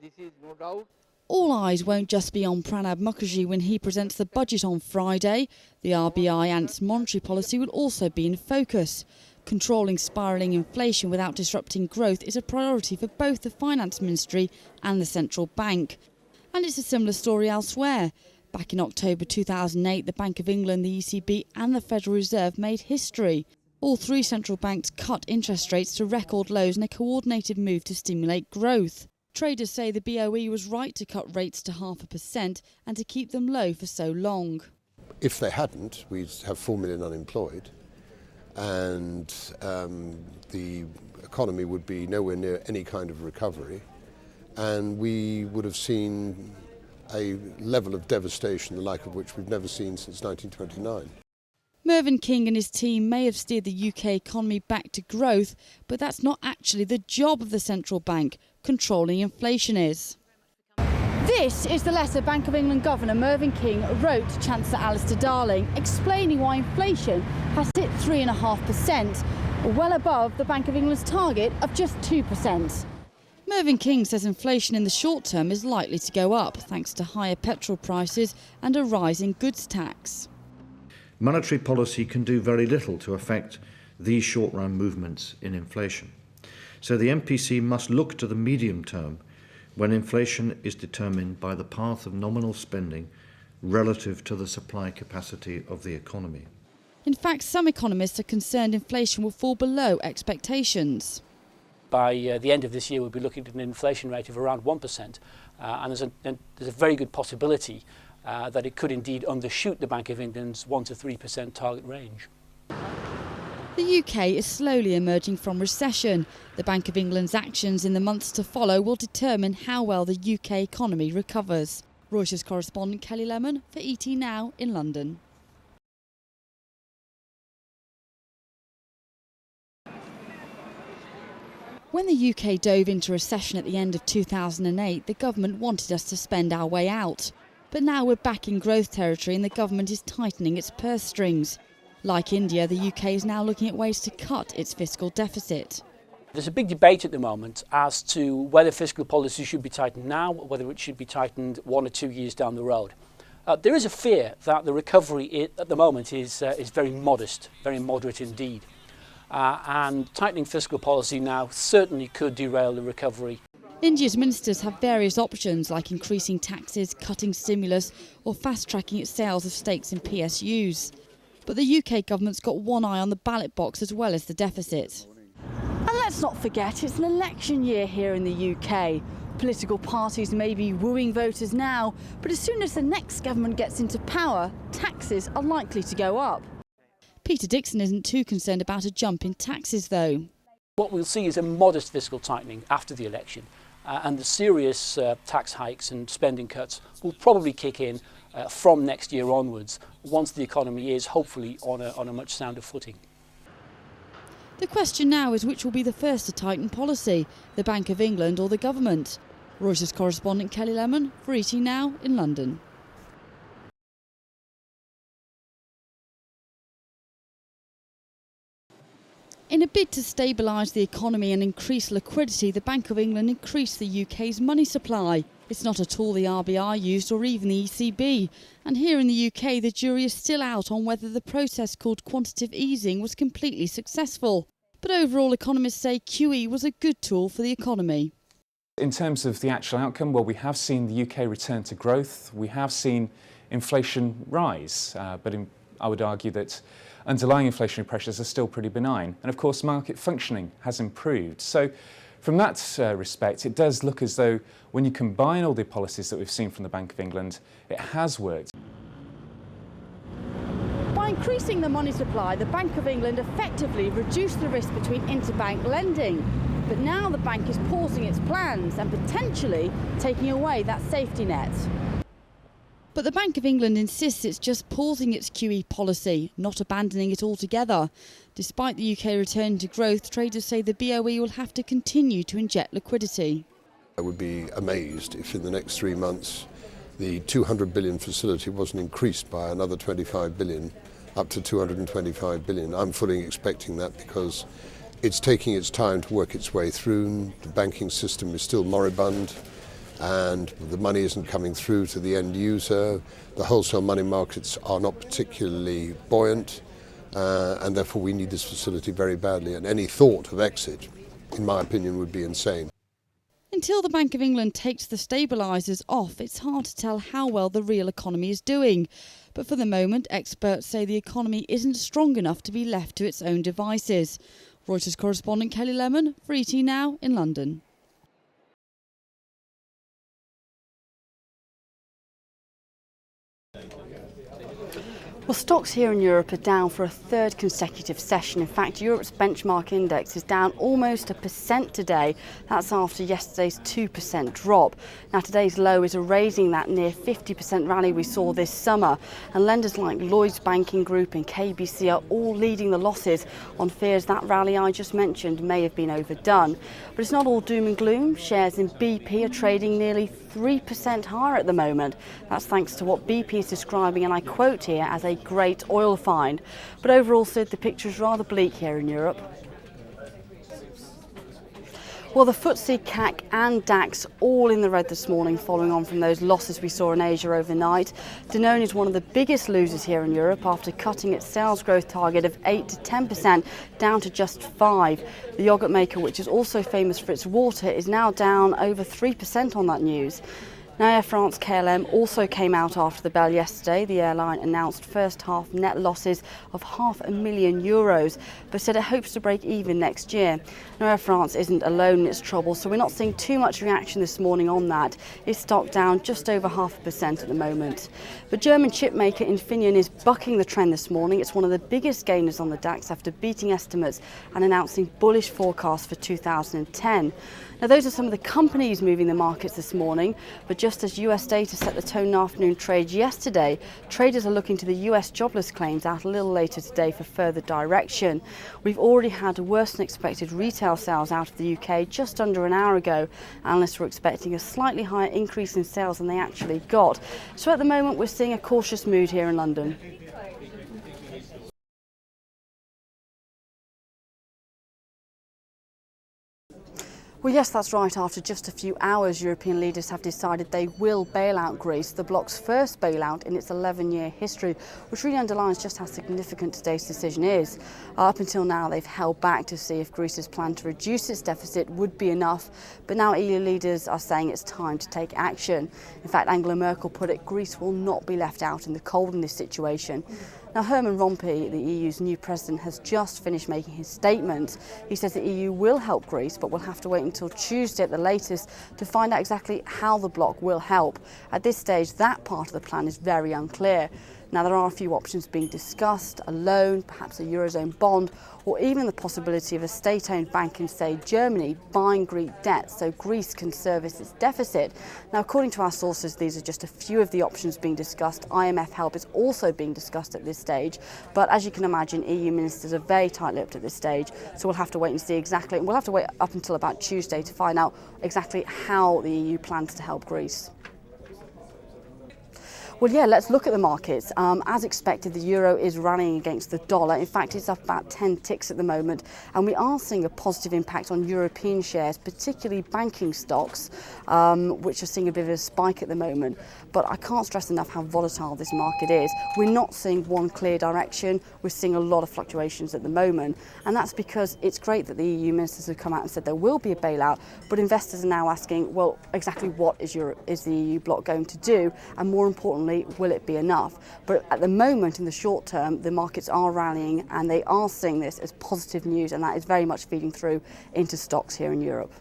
This is no doubt. All eyes won't just be on Pranab Mukherjee when he presents the budget on Friday. The RBI and its monetary policy will also be in focus. Controlling spiralling inflation without disrupting growth is a priority for both the Finance Ministry and the Central Bank. And it's a similar story elsewhere. Back in October 2008, the Bank of England, the ECB and the Federal Reserve made history. All three central banks cut interest rates to record lows in a coordinated move to stimulate growth. Traders say the BOE was right to cut rates to 0.5% and to keep them low for so long. If they hadn't, we'd have 4 million unemployed and the economy would be nowhere near any kind of recovery, and we would have seen a level of devastation the like of which we've never seen since 1929. Mervyn King and his team may have steered the UK economy back to growth, but that's not actually the job of the central bank. Controlling inflation is. This is the letter Bank of England Governor Mervyn King wrote to Chancellor Alistair Darling, explaining why inflation has hit 3.5%, well above the Bank of England's target of just 2%. Mervyn King says inflation in the short term is likely to go up thanks to higher petrol prices and a rise in goods tax. Monetary policy can do very little to affect these short-run movements in inflation. So the MPC must look to the medium term when inflation is determined by the path of nominal spending relative to the supply capacity of the economy. In fact, some economists are concerned inflation will fall below expectations. By the end of this year, we'll be looking at an inflation rate of around 1%, and there's a very good possibility that it could indeed undershoot the Bank of England's 1 to 3% target range. The UK is slowly emerging from recession. The Bank of England's actions in the months to follow will determine how well the UK economy recovers. Reuters correspondent Kelly Lemon for ET Now in London. When the UK dove into recession at the end of 2008, the government wanted us to spend our way out. But now we're back in growth territory and the government is tightening its purse strings. Like India, the UK is now looking at ways to cut its fiscal deficit. There's a big debate at the moment as to whether fiscal policy should be tightened now or whether it should be tightened 1 or 2 years down the road. There is a fear that the recovery at the moment is very modest, very moderate indeed. And tightening fiscal policy now certainly could derail the recovery. India's ministers have various options like increasing taxes, cutting stimulus or fast-tracking its sales of stakes in PSUs. But the UK government's got one eye on the ballot box as well as the deficit. And let's not forget, it's an election year here in the UK. Political parties may be wooing voters now, but as soon as the next government gets into power, taxes are likely to go up. Peter Dixon isn't too concerned about a jump in taxes, though. What we'll see is a modest fiscal tightening after the election, and the serious tax hikes and spending cuts will probably kick in from next year onwards, once the economy is hopefully on a much sounder footing. The question now is which will be the first to tighten policy, the Bank of England or the government? Reuters correspondent Kelly Lemon for ET Now in London. In a bid to stabilise the economy and increase liquidity, the Bank of England increased the UK's money supply. It's not a tool the RBI used or even the ECB. And here in the UK, the jury is still out on whether the process called quantitative easing was completely successful. But overall, economists say QE was a good tool for the economy. In terms of the actual outcome, well, we have seen the UK return to growth. We have seen inflation rise, but I would argue that underlying inflationary pressures are still pretty benign. And of course, market functioning has improved. So from that respect, it does look as though when you combine all the policies that we've seen from the Bank of England, it has worked. By increasing the money supply, the Bank of England effectively reduced the risk between interbank lending. But now the bank is pausing its plans and potentially taking away that safety net. But the Bank of England insists it's just pausing its QE policy, not abandoning it altogether. Despite the UK returning to growth, traders say the BOE will have to continue to inject liquidity. I would be amazed if in the next 3 months the 200 billion facility wasn't increased by another 25 billion, up to 225 billion. I'm fully expecting that because it's taking its time to work its way through. The banking system is still moribund. and the money isn't coming through to the end user. The wholesale money markets are not particularly buoyant, and therefore we need this facility very badly, and any thought of exit, in my opinion, would be insane. Until the Bank of England takes the stabilisers off, it's hard to tell how well the real economy is doing. But for the moment, experts say the economy isn't strong enough to be left to its own devices. Reuters correspondent Kelly Lemon for ET Now in London. Well, stocks here in Europe are down for a third consecutive session. In fact, Europe's benchmark index is down almost 1% today. That's after yesterday's 2% drop. Now, today's low is erasing that near 50% rally we saw this summer. And lenders like Lloyds Banking Group and KBC are all leading the losses on fears that rally I just mentioned may have been overdone. But it's not all doom and gloom. Shares in BP are trading nearly 3% higher at the moment. That's thanks to what BP is describing, and I quote here, as a great oil find. But overall, Sid, the picture is rather bleak here in Europe. Well, the FTSE, CAC and DAX all in the red this morning, following on from those losses we saw in Asia overnight. Danone is one of the biggest losers here in Europe after cutting its sales growth target of 8 to 10% down to just 5%. The yoghurt maker, which is also famous for its water, is now down over 3% on that news. Now, Air France KLM also came out after the bell yesterday. The airline announced first half net losses of €500,000, but said it hopes to break even next year. Now, Air France isn't alone in its trouble, so we're not seeing too much reaction this morning on that. Its stock down just over 0.5% at the moment. But German chip maker Infineon is bucking the trend this morning. It's one of the biggest gainers on the DAX after beating estimates and announcing bullish forecasts for 2010. Now, those are some of the companies moving the markets this morning, but just as US data set the tone in afternoon trades yesterday, traders are looking to the US jobless claims out a little later today for further direction. We've already had worse than expected retail sales out of the UK just under an hour ago. Analysts were expecting a slightly higher increase in sales than they actually got. So at the moment, we're seeing a cautious mood here in London. Well, yes, that's right. After just a few hours, European leaders have decided they will bail out Greece, the bloc's first bailout in its 11-year history, which really underlines just how significant today's decision is. Up until now, they've held back to see if Greece's plan to reduce its deficit would be enough, but now EU leaders are saying it's time to take action. In fact, Angela Merkel put it, Greece will not be left out in the cold in this situation. Now, Herman Rompuy, the EU's new president, has just finished making his statement. He says the EU will help Greece, but will have to wait until Tuesday at the latest to find out exactly how the bloc will help. At this stage, that part of the plan is very unclear. Now, there are a few options being discussed: a loan, perhaps a Eurozone bond, or even the possibility of a state-owned bank in, say, Germany, buying Greek debt so Greece can service its deficit. Now, according to our sources, these are just a few of the options being discussed. IMF help is also being discussed at this stage, but as you can imagine, EU ministers are very tight-lipped at this stage, so we'll have to wait and see exactly. We'll have to wait up until about Tuesday to find out exactly how the EU plans to help Greece. Well, yeah, let's look at the markets. As expected, the euro is rallying against the dollar. In fact, it's up about 10 ticks at the moment, and we are seeing a positive impact on European shares, particularly banking stocks, which are seeing a bit of a spike at the moment. But I can't stress enough how volatile this market is. We're not seeing one clear direction. We're seeing a lot of fluctuations at the moment, and that's because it's great that the EU ministers have come out and said there will be a bailout, but investors are now asking, well, exactly what is the EU bloc going to do, and more importantly, will it be enough? But at the moment, in the short term, the markets are rallying and they are seeing this as positive news, and that is very much feeding through into stocks here in Europe.